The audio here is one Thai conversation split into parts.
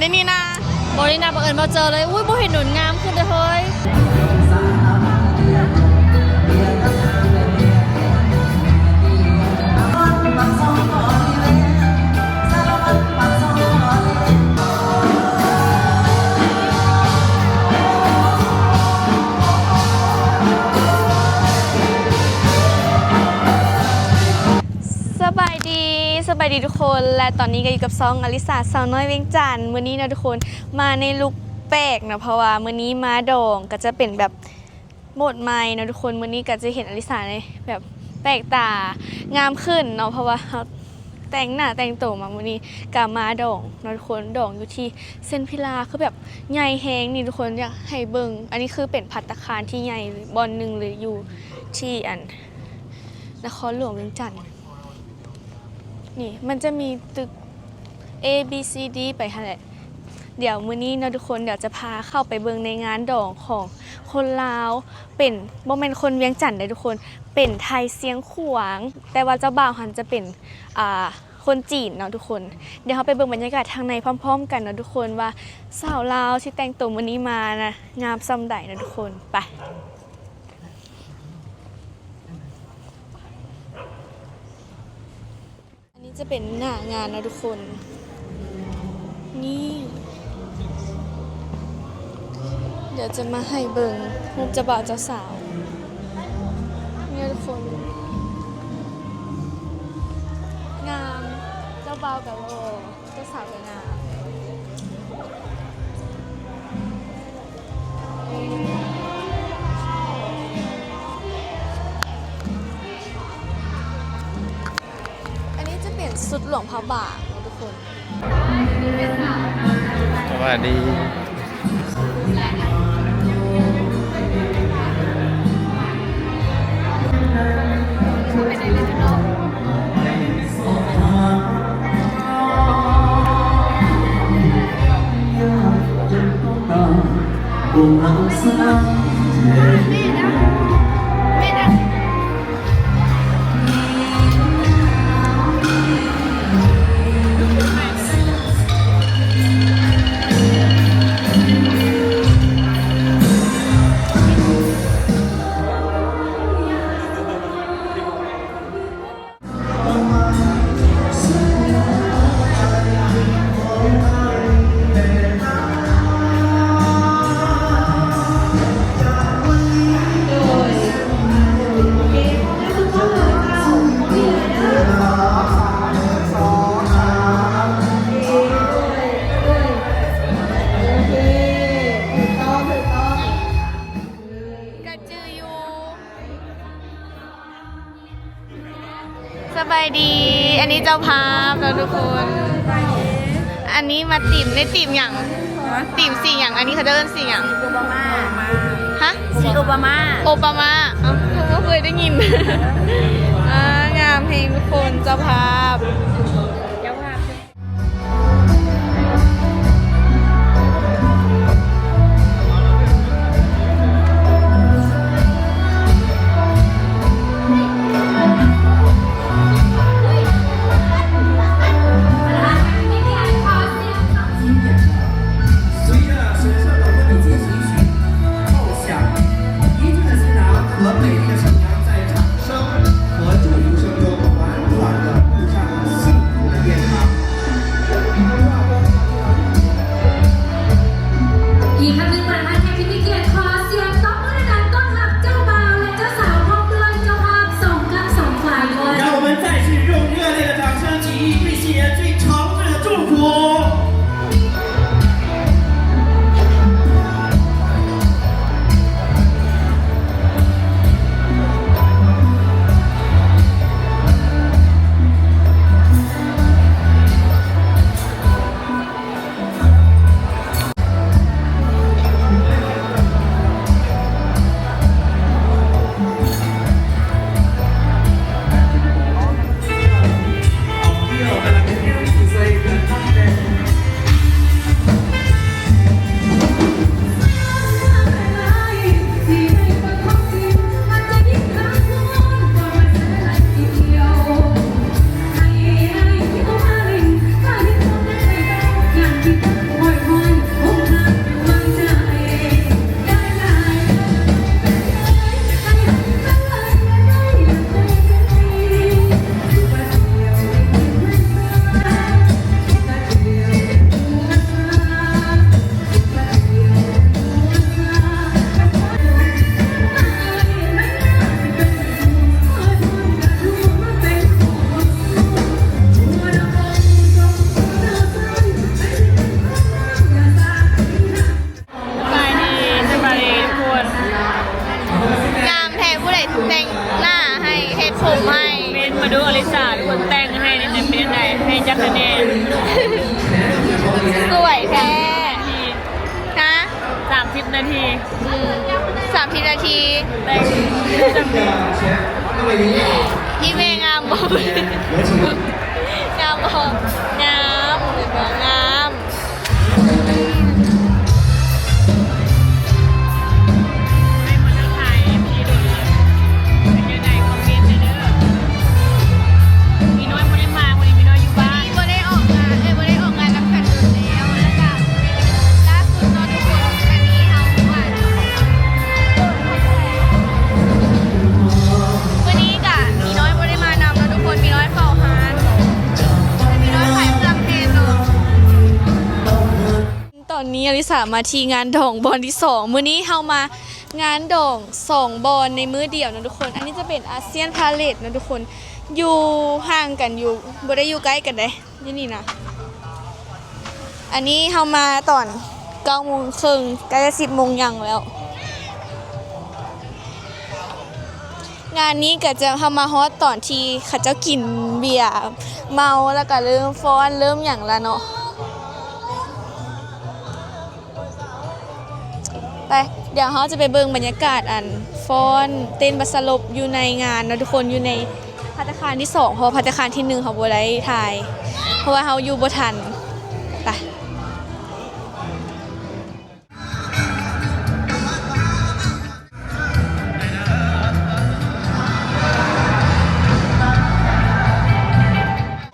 ในนี่นะบริณาบังเอิญมาเจอเลยอุ้ยบ่เห็นหนุนงามขึ้นเลยเฮ้ยสบายดีทุกคนและตอนนี้ก็อยู่กับซองอลิสาสาวน้อยเวียงจันทร์มื้อนี้นะทุกคนมาในลุคแปลกนะเพราะว่ามื้อนี้มาดองก็จะเป็นแบบโหมดใหม่นะทุกคนมื้อนี้ก็จะเห็นอลิสาในแบบแปลกตางามขึ้นเนาะเพราะว่าแต่งหน้าแต่งตัวมามื้อนี้ก็มาดองนะทุกคนดองอยู่ที่เส้นพิลาคือแบบใหญ่แฮงนี่ทุกคนอยากให้เบิ่งอันนี้คือเป็นภัตตาคารที่ใหญ่บอนนึงเลยอยู่ที่นครหลวงเวียงจันทร์นี่มันจะมีตึก A B C D ไปฮะแหละเดี๋ยวมื้อนี้นะทุกคนเดี๋ยวจะพาเข้าไปเบิ่งในงานดองของคนลาวเป็นบ่แม่นคนเวียงจันทน์ได้ทุกคนเป็นไทยเสียงขวางแต่ว่าเจ้าบ่าวหันจะเป็นคนจีนเนาะทุกคนเดี๋ยวเราไปเบิ่งบรรยากาศทางในพร้อมๆกันนะทุกคนว่าสาวลาวที่แต่งตัวมื้อนี้มานะงามส่ำใดนะทุกคนไปจะเป็นหน้างานนะทุกคนนี่เดี๋ยวจะมาให้เบิ่งรูปเจ้าบ่าวเจ้าสาวนี่ทุกคนงามเจ้าบ่าวกับโลเจ้าสาวกับงามสุดหลวงพระบางทุกคนสวัสดีสบายดีอันนี้เจ้าภาพเราทุกคนอันนี้มาติ่มในติ่มอย่างติ่มสี่อย่างอันนี้เขาจะเล่นสี่อย่างโอบามาฮะสีโอบามาโอบามาผมก็เคยได้ยินงามเพลงทุกคนเจ้าภาพ เนี่ยเป็นยังไงให้จักคะแนน สวยแท้นะ 30 นาที 30 นาที แต่จำเป็น อีเมงามบอกงามบอกงามหรือว่างาม ให้มันทักทายพี่ดูเลยเป็นยังไงคอมเมนต์เลยเด้อมีน้อยไม่ได้มาวันนี้มีน้อยอยู่บ้าน บ่ได้ออกงานบ่ได้ออกงานรับกันโดนแล้วแล้วก็ล่าสุดเนาะทุกคนอันนี้เฮาว่าวันนี้กะมีน้อยบ่ได้มานำเนาะทุกคนมีน้อยเฝ้าฮานมีน้อยขายเครื่องเพลงเนาะตอนนี้อลิสามาที่งานดองบอลที่2มื้อนี้เฮามางานดอง2บอลในมื้อเดียวนะทุกคนอันนี้จะเป็นอาเซียนพาเลทนะทุกคนอยู่ห่างกันอยู่บ่ได้อยู่ใกล้กันเด้อยู่นี่นะอันนี้เฮามาตอน9 โมงครึ่งใกล้จะ10 โมงยังแล้ว งานนี้ก็จะเฮามาฮอตตอนที่เขาเจ้ากินเบียร์เมาแล้วก็เริ่มฟ้อนเริ่มหยังละเนาะไปเดี๋ยวเขาจะไปเบิ่งบรรยากาศอันฟ้อนเต้นบัสลบอยู่ในงานนะทุกคนอยู่ในภัตตาคารที่2เพราะว่าภัตตาคารที่1เขาบ่ได้ถ่ายเพราะว่าเขาอยู่บ่ทันไป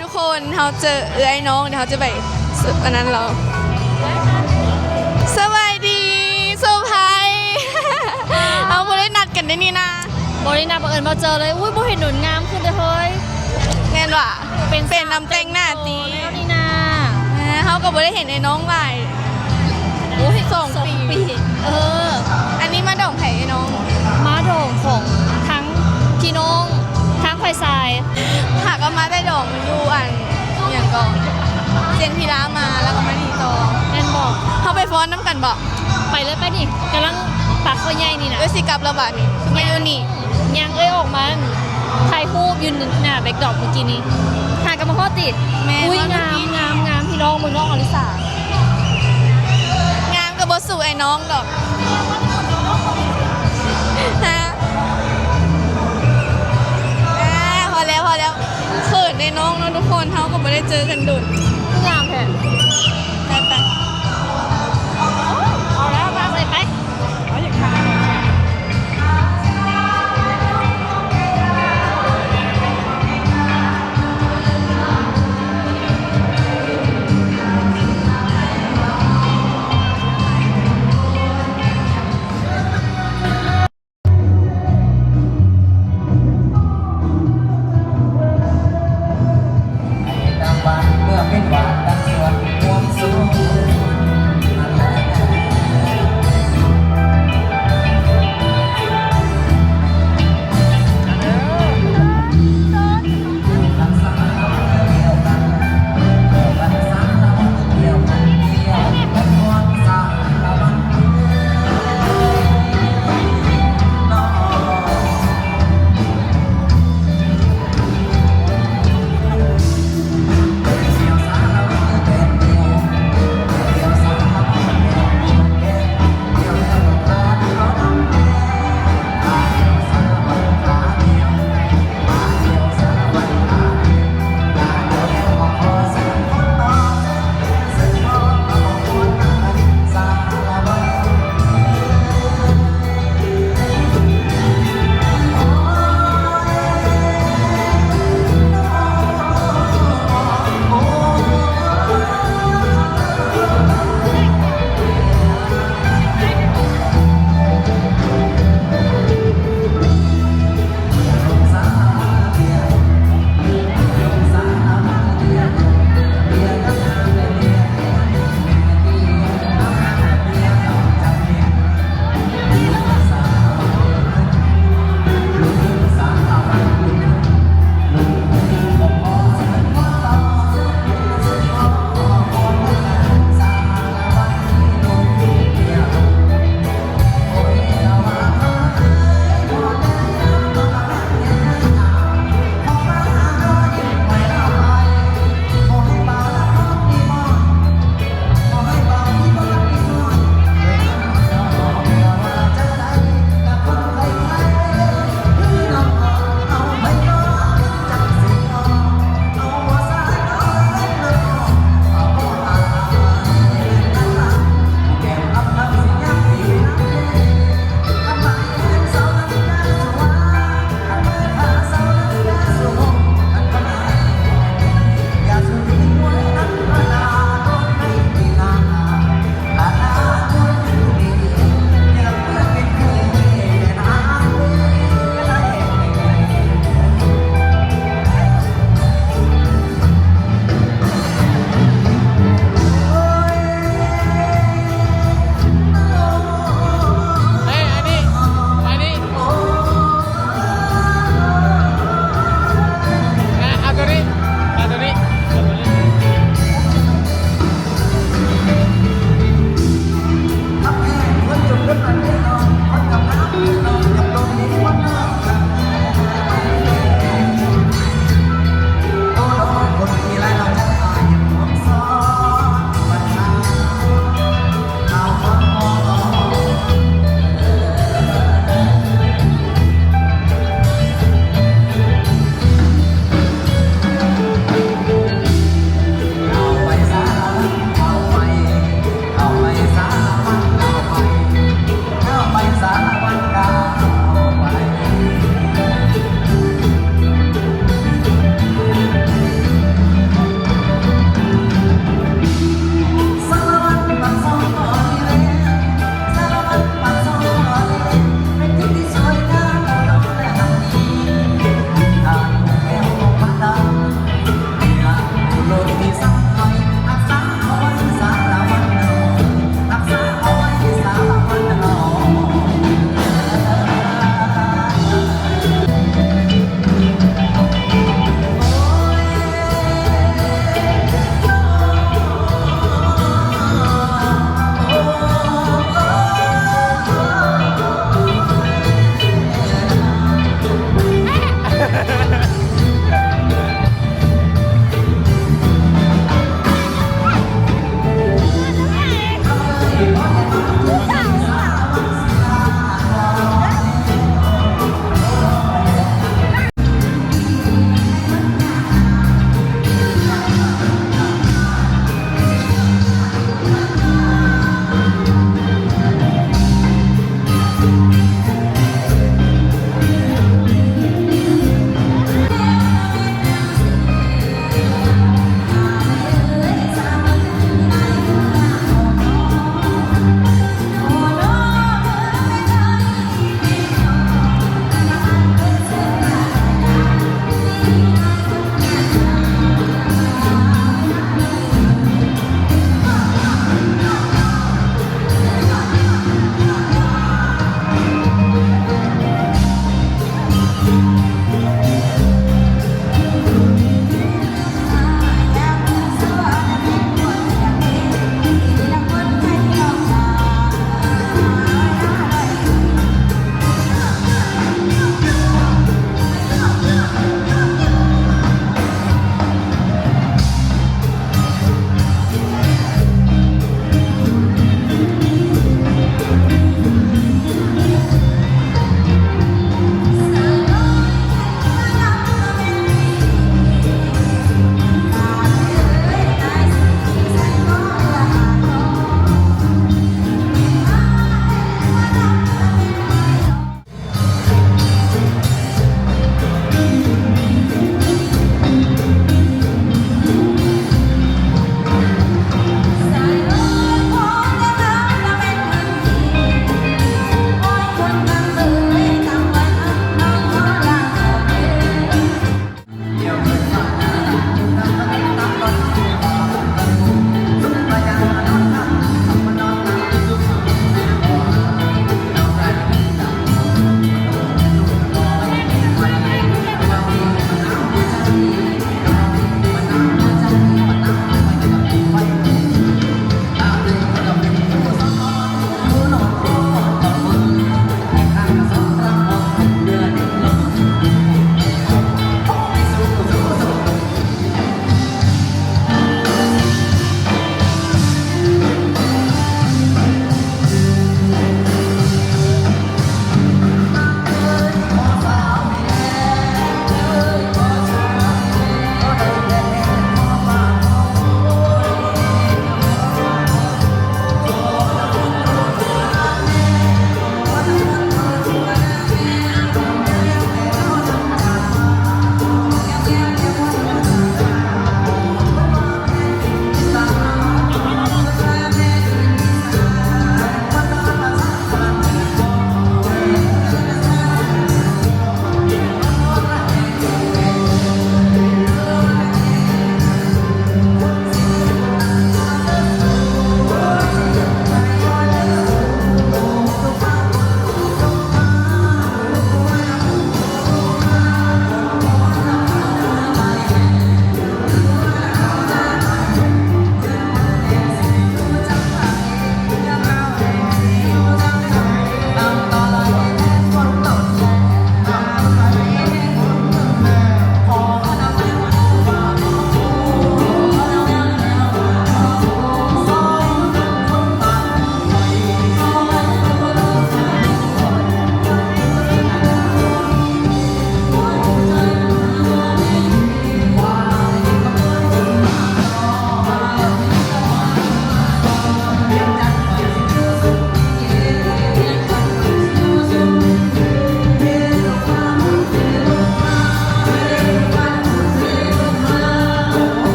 ทุกคนเขาเจอเอื้อยน้องเดี๋ยวเขาจะไปซื้ออันนั้นเราสวัสดีเซอร์ไพรส์เราไม่ได้นัดกันได้นี่นะ บริณาบังเอิญมาเจอเลย อุ้ยโบเห็นหนุนงามขึ้นเลยเฮ้ย แม่นว่ะเป็นน้ำแต่งหน้าตี แล้วนี่นา เขาก็ไม่ได้เห็นไอ้น้องไหวโอ้ย2 ปี เออ อันนี้มาดองไผ่ไอ้น้อง ม้าโด่งของทั้งพี่น้องทั้งไฟทราย หากก็มาได้ดองอยู่อันอย่างก่อนเซนพีรามาแล้วก็มาดีต่อ แน่นบอก เขาไปฟ้อนน้ำกันบอก ไปเลยไปดิกำลังปากเขาใหญ่นี่นะ ด้วยสิกลับระบาดนี่คือมาอยู่นี่ ยังเอ้ยออกมาถ่ายรูปยืนหน้าแบ็คดรอปเมื่อกี้นี้ถ่ายกับมาโคตรติด แม่ อุ้ย ว่ งาม เมื่อกี้ งามงามพี่น้องมึงน้องอลิสาง ามกับบสู่ไอ้น้องดอกฮะพอแล้วเขินในน้องเนาะทุกคนเขาก็ไม่ได้เจอกันดุด งามแท้ แต่ เอาแล้วมาใส่ไป เขาอยากทาน ให้รางวัลเมื่อเป็นหวานดังสวนรวมสูง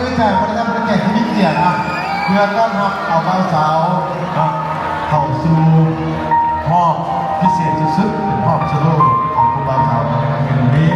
ไม่จ่ายพนักงานบริการที่มีเกียรติเพื่อต้อนรับเอาบ่าวสาวเข้าสู่หอบพิเศษสุดๆเป็นหอบสโลของคุณบ่าวสาวในวันนี้